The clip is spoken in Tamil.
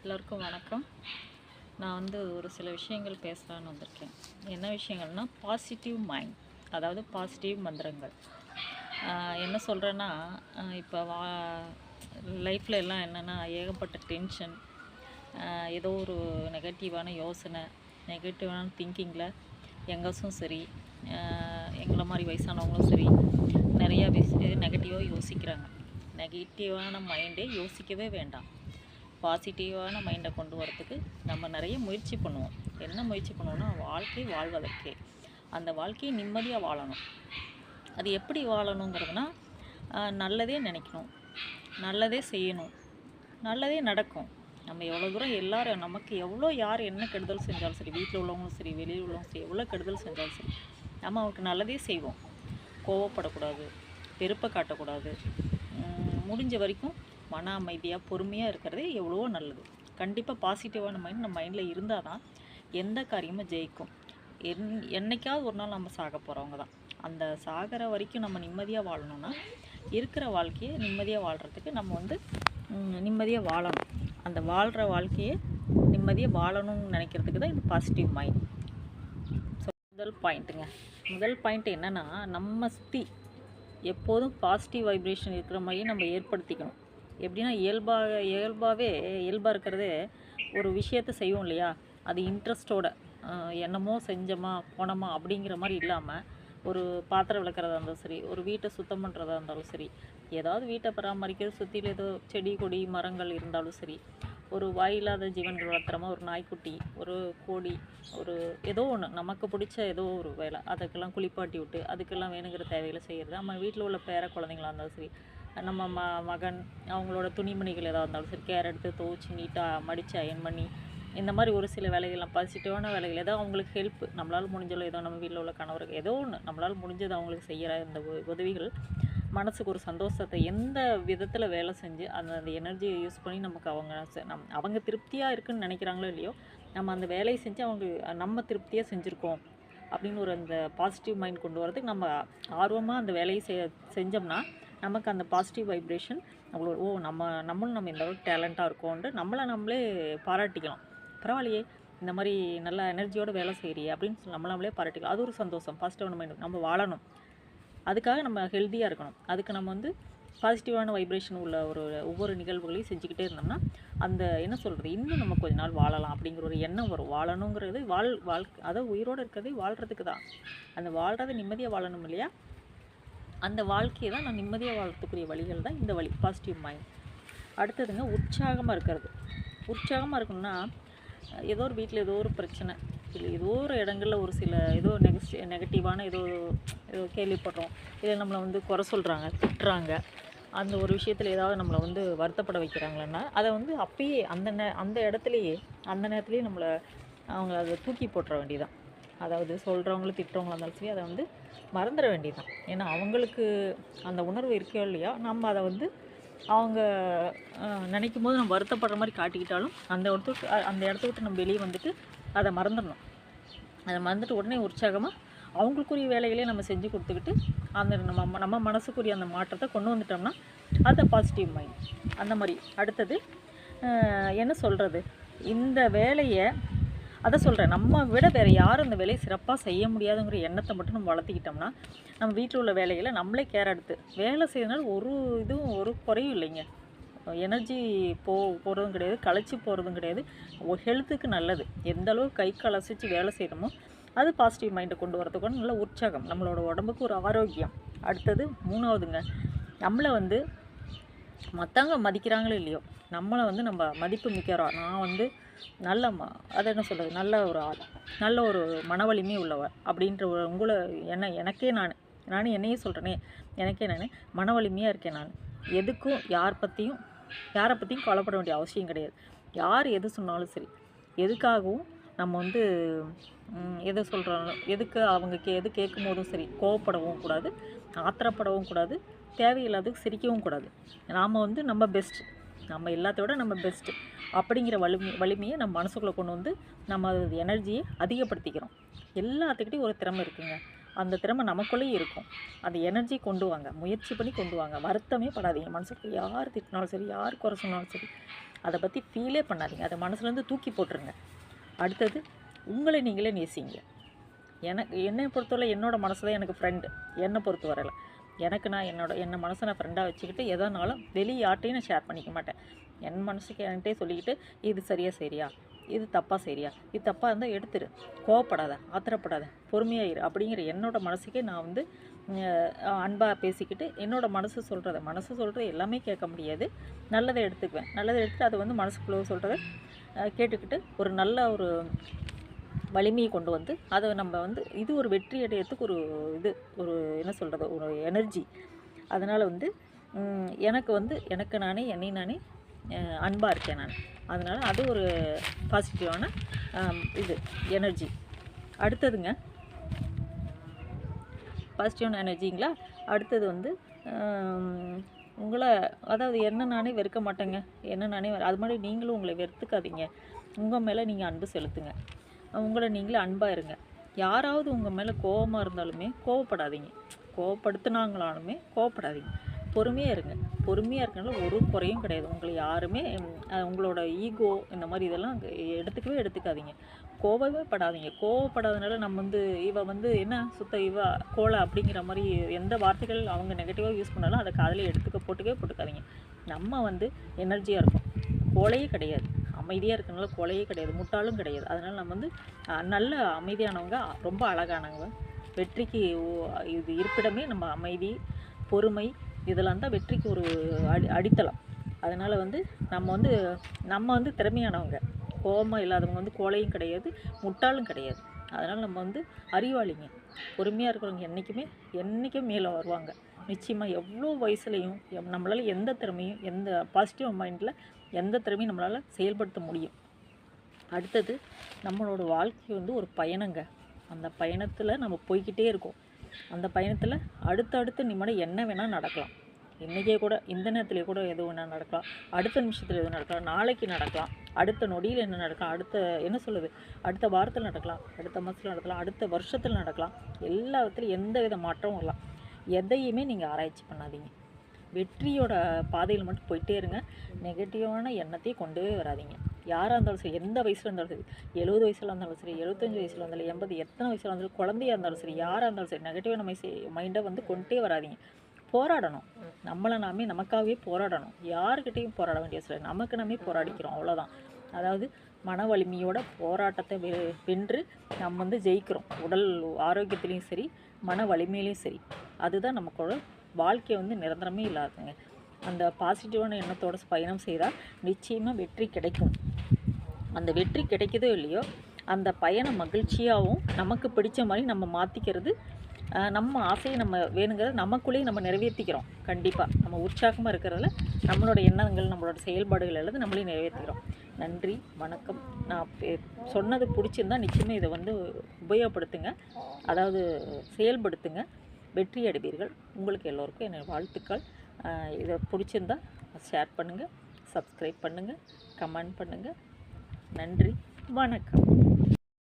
எல்லோருக்கும் வணக்கம். நான் ஒரு சில விஷயங்கள் பேசலான்னு வந்திருக்கேன். என்ன விஷயங்கள்னா பாசிட்டிவ் மைண்ட், அதாவது பாசிட்டிவ் மந்திரங்கள். என்ன சொல்கிறேன்னா, இப்போ லைஃப்பில் எல்லாம் என்னென்னா ஏகப்பட்ட டென்ஷன், ஏதோ ஒரு நெகட்டிவான யோசனை, நெகட்டிவான திங்கிங்கில் யங்கர்ஸும் சரி, எங்களை மாதிரி வயசானவங்களும் சரி, நிறையா நெகட்டிவாக யோசிக்கிறாங்க. நெகட்டிவான மைண்டே யோசிக்கவே வேண்டாம். பாசிட்டிவான மைண்டை கொண்டு வரத்துக்கு நம்ம நிறைய முயற்சி பண்ணுவோம். என்ன முயற்சி பண்ணுவோம்னா, வாழ்க்கை வாழ்வதற்கே. அந்த வாழ்க்கையை நிம்மதியாக வாழணும். அது எப்படி வாழணுங்கிறதுனா, நல்லதே நினைக்கணும், நல்லதே செய்யணும், நல்லதே நடக்கும். நம்ம எவ்வளோ தூரம் எல்லாரும் நமக்கு எவ்வளோ யார் என்ன கெடுதல் செஞ்சாலும் சரி, வீட்டில் உள்ளவங்களும் சரி, வெளியில் உள்ளவங்களும் சரி, எவ்வளோ கெடுதல் செஞ்சாலும் சரி, நம்ம அவருக்கு நல்லதே செய்வோம். கோவப்படக்கூடாது, வெறுப்பை காட்டக்கூடாது. முடிஞ்ச வரைக்கும் மன அமைதியாக பொறுமையாக இருக்கிறதே எவ்வளவோ நல்லது. கண்டிப்பாக பாசிட்டிவான மைண்ட் நம்ம மைண்டில் இருந்தால் தான் எந்த காரியமும் ஜெயிக்கும். என்னைக்காவது ஒரு நாள் நம்ம சாக போகிறவங்க தான். அந்த சாகிற வரைக்கும் நம்ம நிம்மதியாக வாழணும்னா, இருக்கிற வாழ்க்கையை நிம்மதியாக வாழ்கிறதுக்கு நம்ம நிம்மதியாக வாழணும். அந்த வாழ்கிற வாழ்க்கையை நிம்மதியாக வாழணும்னு நினைக்கிறதுக்கு தான் இந்த பாசிட்டிவ் மைண்ட். ஸோ முதல் பாயிண்ட் என்னென்னா, நம்ம சுற்றி எப்போதும் பாசிட்டிவ் வைப்ரேஷன் இருக்கிற மாதிரியே நம்ம ஏற்படுத்திக்கணும். எப்படின்னா, இயல்பாக இருக்கிறதே ஒரு விஷயத்தை செய்வோம் இல்லையா, அது இன்ட்ரெஸ்ட்டோட என்னமோ செஞ்சோமா போனோமா அப்படிங்கிற மாதிரி இல்லாமல், ஒரு பாத்திரம் விளக்குறதா இருந்தாலும் சரி, ஒரு வீட்டை சுத்தம் பண்ணுறதா இருந்தாலும் சரி, ஏதாவது வீட்டை பராமரிக்கிறது, சுற்றியில் ஏதோ செடி கொடி மரங்கள் இருந்தாலும் சரி, ஒரு வாயில்லாத ஜீவன்கள் வளர்த்துறமா, ஒரு நாய்க்குட்டி, ஒரு கோழி, ஒரு ஏதோ ஒன்று நமக்கு பிடிச்ச ஏதோ ஒரு வேலை, அதுக்கெல்லாம் குளிப்பாட்டி விட்டு அதுக்கெல்லாம் வேணுங்கிற தேவைகளை செய்கிறது. நம்ம வீட்டில் உள்ள பேர குழந்தைங்களாக இருந்தாலும் சரி, நம்ம மகன் அவங்களோட துணிமணிகள் எதாக இருந்தாலும் சரி, கேர் எடுத்து துவச்சி நீட்டாக மடித்து அயன் பண்ணி, இந்த மாதிரி ஒரு சில வேலைகள்லாம் பாசிட்டிவான வேலைகள், ஏதோ அவங்களுக்கு ஹெல்ப் நம்மளால் முடிஞ்சளோ, ஏதோ நம்ம வீட்டில் உள்ள கணவருக்கு ஏதோ ஒன்று நம்மளால் முடிஞ்சது அவங்களுக்கு செய்கிற இந்த உதவிகள் மனசுக்கு ஒரு சந்தோஷத்தை, எந்த விதத்தில் வேலை செஞ்சு அந்த எனர்ஜியை யூஸ் பண்ணி நமக்கு அவங்க திருப்தியாக இருக்குதுன்னு நினைக்கிறாங்களோ இல்லையோ, நம்ம அந்த வேலையை செஞ்சு நம்ம திருப்தியாக செஞ்சுருக்கோம் அப்படின்னு ஒரு அந்த பாசிட்டிவ் மைண்ட் கொண்டு வரதுக்கு நம்ம ஆர்வமாக அந்த வேலையை செஞ்சோம்னா, நமக்கு அந்த பாசிட்டிவ் வைப்ரேஷன் அவ்வளோ நம்மளும் இந்த அளவுக்கு டேலண்ட்டாக இருக்கோன்ட்டு நம்மளே பாராட்டிக்கலாம். பரவாயில்லையே, இந்த மாதிரி நல்லா எனர்ஜியோடு வேலை செய்கிறியே அப்படின்னு சொல்லி நம்மளே பாராட்டிக்கலாம். அது ஒரு சந்தோஷம். பாசிட்டிவான மைண்ட் நம்ம வாழணும். அதுக்காக நம்ம ஹெல்த்தியாக இருக்கணும். அதுக்கு நம்ம பாசிட்டிவான வைப்ரேஷன் உள்ள ஒவ்வொரு நிகழ்வுகளையும் செஞ்சுக்கிட்டே இருந்தோம்னா, அந்த என்ன சொல்கிறது, இன்னும் நம்ம கொஞ்ச நாள் வாழலாம் அப்படிங்கிற ஒரு எண்ணம் வரும். வாழணுங்கிறது அதாவது உயிரோடு இருக்கிறதே வாழ்கிறதுக்கு தான். அந்த வாழ்கிறத நிம்மதியாக வாழணும் இல்லையா, அந்த வாழ்க்கையை தான் நான் நிம்மதியாக வாழ்றதுக்குரிய வழிகள் தான் இந்த வழி, பாசிட்டிவ் மைண்ட். அடுத்ததுங்க, உற்சாகமாக இருக்கிறது. உற்சாகமாக இருக்கணும்னா, ஏதோ ஒரு வீட்டில் ஏதோ ஒரு பிரச்சனை, இல்லை ஏதோ ஒரு இடங்களில் ஒரு சில ஏதோ நெகட்டிவான ஏதோ கேள்விப்படுறோம், இல்லை நம்மளை குறை சொல்கிறாங்க, திட்டுறாங்க, அந்த ஒரு விஷயத்தில் ஏதாவது நம்மளை வருத்தப்பட வைக்கிறாங்களன்னா, அதை அப்பயே அந்த இடத்துலையே அந்த நேரத்துலேயே அவங்க அதை தூக்கி போட்டுற வேண்டியதான். அதாவது சொல்கிறவங்களும் திட்டுறவங்களா இருந்தாலும் சரி, அதை மறந்துட வேண்டியதான். ஏன்னா அவங்களுக்கு அந்த உணர்வு இருக்கோ இல்லையா, நம்ம அதை அவங்க நினைக்கும் போது நம்ம வருத்தப்படுற மாதிரி காட்டிக்கிட்டாலும் அந்த இடத்த விட்டு நம்ம வெளியே வந்துட்டு அதை மறந்துடணும். அதை மறந்துட்டு உடனே உற்சாகமாக அவங்களுக்குரிய வேலைகளே நம்ம செஞ்சு கொடுத்துக்கிட்டு அந்த நம்ம மனசுக்குரிய அந்த மாற்றத்தை கொண்டு வந்துட்டோம்னா, அது பாசிட்டிவ் மைண்ட். அந்த மாதிரி. அடுத்தது என்ன சொல்கிறது, இந்த வேலையை அதை சொல்கிறேன், நம்ம விட வேறு யாரும் இந்த வேலையை சிறப்பாக செய்ய முடியாதுங்கிற எண்ணத்தை மட்டும் நம்ம வளர்த்திக்கிட்டோம்னா, நம்ம வீட்டில் உள்ள வேலைகளை நம்மளே கேர் எடுத்து வேலை செய்யறதுனால ஒரு குறையும் இல்லைங்க. எனர்ஜி போகிறதும் கிடையாது, களைச்சி போகிறதும் கிடையாது, ஹெல்த்துக்கு நல்லது. எந்த அளவுக்கு கை கலசிச்சு வேலை செய்யணுமோ அது பாசிட்டிவ் மைண்டை கொண்டு வரதுக்கு நல்ல உற்சாகம், நம்மளோட உடம்புக்கு ஒரு ஆரோக்கியம். அடுத்தது 3வதுங்க, நம்மளை மற்றவங்க மதிக்கிறாங்களோ இல்லையோ, நம்மளை நம்ம மதிப்பு மிக்கிறோம். நான் நல்ல அதை என்ன சொல்கிறது, நல்ல ஒரு ஆள், நல்ல ஒரு மன வலிமை உள்ளவர் அப்படின்ற எனக்கே நான் என்னையே சொல்கிறேனே, எனக்கே நான் மன வலிமையாக இருக்கேன். நான் எதுக்கும் யாரை பற்றியும் கவலைப்பட வேண்டிய அவசியம் கிடையாது. யார் எது சொன்னாலும் சரி, எதுக்காகவும் நம்ம எதை சொல்கிறாங்க, அவங்க எது கேட்கும் போதும் சரி கோவப்படவும் கூடாது, ஆத்திரப்படவும் கூடாது, தேவையில்லாததுக்கு சிரிக்கவும் கூடாது. நாம் நம்ம பெஸ்ட், நம்ம எல்லாத்தோட நம்ம பெஸ்ட்டு அப்படிங்கிற வலிமையை நம்ம மனசுக்குள்ளே கொண்டு நம்ம எனர்ஜியை அதிகப்படுத்திக்கிறோம். எல்லாத்துக்கிட்டையும் ஒரு திறமை இருக்குங்க. அந்த திறமை நமக்குள்ளேயும் இருக்கும். அந்த எனர்ஜி கொண்டு வாங்க, முயற்சி பண்ணி கொண்டு வாங்க. வருத்தமே படாதீங்க. மனசுக்கு யார் திட்டினாலும் சரி, யார் குறை சொன்னாலும் சரி, அதை பற்றி ஃபீலே பண்ணாதீங்க. அதை மனசுலேருந்து தூக்கி போட்டுருங்க. அடுத்தது, உங்களை நீங்களே நேசிங்க. என்னை பொறுத்தவரை என்னோடய மனசு தான் எனக்கு ஃப்ரெண்டு. என்னை பொறுத்த வரையில் நான் என்னை மனசை நான் ஃப்ரெண்டாக வச்சுக்கிட்டு எதனாலும் வெளியே யார்ட்டையும் நான் ஷேர் பண்ணிக்க மாட்டேன். என் மனசுக்கு என்கிட்டே சொல்லிக்கிட்டு, இது சரியா, இது தப்பாக சரியா, இது தப்பாக இருந்தால் எடுத்துரு, கோவப்படாத, ஆத்திரப்படாத, பொறுமையாக இரு அப்படிங்கிற என்னோடய மனசுக்கே நான் வந்து அன்பாக பேசிக்கிட்டு என்னோடய மனசு சொல்கிறது எல்லாமே கேட்க முடியாது. நல்லதை எடுத்துக்குவேன். நல்லதை எடுத்துகிட்டு அதை வந்து மனசுக்குள்ளே சொல்கிறத கேட்டுக்கிட்டு ஒரு நல்ல ஒரு வலிமையை கொண்டு வந்து அதை நம்ம வந்து இது ஒரு வெற்றி அடையிறதுக்கு ஒரு என்ன சொல்கிறது, ஒரு எனர்ஜி. அதனால் வந்து எனக்கு வந்து என்னை நானே அன்பாக இருக்கேன் நான். அதனால் அது ஒரு பாசிட்டிவான எனர்ஜி. அடுத்ததுங்க, பாசிட்டிவான எனர்ஜிங்களா. அடுத்தது வந்து உங்களை, அதாவது என்ன நானே வெறுக்க மாட்டேங்க. அது மாதிரி நீங்களும் உங்களை வெறுத்துக்காதீங்க. உங்கள் மேலே நீங்கள் அன்பு செலுத்துங்க. உங்களை நீங்களே அன்பாக இருங்க. யாராவது உங்கள் மேலே கோபமாக இருந்தாலுமே கோவப்படாதீங்க. கோவப்படுத்தினாங்களாலுமே கோவப்படாதீங்க. பொறுமையாக இருங்க. பொறுமையாக இருக்கனால ஒரு குறையும் கிடையாது. உங்களை யாருமே உங்களோட ஈகோ இந்த மாதிரி இதெல்லாம் எடுத்துக்காதீங்க. கோபமே படாதீங்க. கோவப்படாதனால நம்ம வந்து இவ வந்து என்ன இவ கோலை அப்படிங்கிற மாதிரி எந்த வார்த்தைகள் அவங்க நெகட்டிவாக யூஸ் பண்ணாலும் அதை காதில் போட்டுக்காதீங்க. நம்ம வந்து எனர்ஜியாக இருக்கோம். கோலையே கிடையாது. அமைதியாக இருக்கனால கோலையே கிடையாது. முட்டாளும் கிடையாது. அதனால் நம்ம வந்து நல்ல அமைதியானவங்க, ரொம்ப அழகானவங்க. வெற்றிக்கு இது இருப்பிடமே நம்ம அமைதி, பொறுமை இதெல்லாம் தான் வெற்றிக்கு ஒரு அடித்தளம். அதனால் வந்து நம்ம வந்து திறமையானவங்க. கோபமாக இல்லாதவங்க வந்து கோலையும் கிடையாது, முட்டாளும் கிடையாது. அதனால் நம்ம வந்து அறிவாளிங்க. பொறுமையாக இருக்கிறவங்க என்றைக்கும் மேலே வருவாங்க. நிச்சயமாக எவ்வளோ வயசுலையும் நம்மளால் எந்த திறமையும், எந்த பாசிட்டிவ் மைண்டில் எந்த திறமையும் நம்மளால் செயல்படுத்த முடியும். அடுத்தது, நம்மளோட வாழ்க்கை வந்து ஒரு பயணங்க. அந்த பயணத்தில் நம்ம போய்கிட்டே இருக்கோம். அந்த பயணத்தில் அடுத்தடுத்து நிமிடம் என்ன வேணால் நடக்கலாம். இன்றைக்கே கூட, இந்த நேரத்துலேயே கூட எது வேணால் நடக்கலாம். அடுத்த நிமிஷத்தில் எதுவும் நடக்கலாம். நாளைக்கு நடக்கலாம். அடுத்த நொடியில் என்ன நடக்கலாம். அடுத்த வாரத்தில் நடக்கலாம். அடுத்த மாதத்தில் நடக்கலாம். அடுத்த வருஷத்தில் நடக்கலாம். எல்லாத்துலேயும் எந்த வித மாற்றமும் வரலாம். எதையுமே நீங்கள் ஆராய்ச்சி பண்ணாதீங்க. வெற்றியோட பாதையில் மட்டும் போயிட்டே இருங்க. நெகட்டிவான எண்ணத்தையும் கொண்டே வராதிங்க. யாராக இருந்தாலும் சரி, எந்த வயசில் இருந்தாலும் சரி, 70 வயசில் இருந்தாலும் சரி, 75 வயசில் இருந்தாலும், 80 எத்தனை வயசில் இருந்தாலும், குழந்தையாக இருந்தாலும் சரி, யாராக இருந்தாலும் சரி, நெகட்டிவான மைண்டை வந்து கொண்டே வராதிங்க. போராடணும். நமக்காகவே போராடணும். யாருக்கிட்டையும் போராட வேண்டிய சில நமக்கு போராடிக்கிறோம், அவ்வளோதான். அதாவது மன வலிமையோட போராட்டத்தை வென்று நம்ம வந்து ஜெயிக்கிறோம். உடல் ஆரோக்கியத்துலேயும் சரி, மன வலிமையிலையும் சரி. அதுதான் நமக்கோட வாழ்க்கை வந்து நிரந்தரமே இல்லாதுங்க. அந்த பாசிட்டிவான எண்ணத்தோட பயணம் செய்தால் நிச்சயமாக வெற்றி கிடைக்கும். அந்த வெற்றி கிடைக்குதோ இல்லையோ, அந்த பயணம் மகிழ்ச்சியாகவும் நமக்கு பிடிச்ச மாதிரி நம்ம மாற்றிக்கிறது. நம்ம ஆசையை நம்ம வேணுங்கிறத நமக்குள்ளேயே நம்ம நிறைவேற்றிக்கிறோம். கண்டிப்பாக நம்ம உற்சாகமாக இருக்கிறதுல நம்மளோட எண்ணங்கள், நம்மளோட செயல்பாடுகள் எல்லாத்தையும் நம்மளே நிறைவேற்றிக்கிறோம். நன்றி, வணக்கம். நான் சொன்னது பிடிச்சிருந்தால் நிச்சயமாக இதை வந்து உபயோகப்படுத்துங்க. அதாவது செயல்படுத்துங்க. வெற்றி அடைவீர்கள். உங்களுக்கு எல்லோருக்கும் என்னோட வாழ்த்துக்கள். இதை பிடிச்சிருந்தா ஷேர் பண்ணுங்கள், சப்ஸ்கிரைப் பண்ணுங்கள், கமெண்ட் பண்ணுங்கள். நன்றி, வணக்கம்.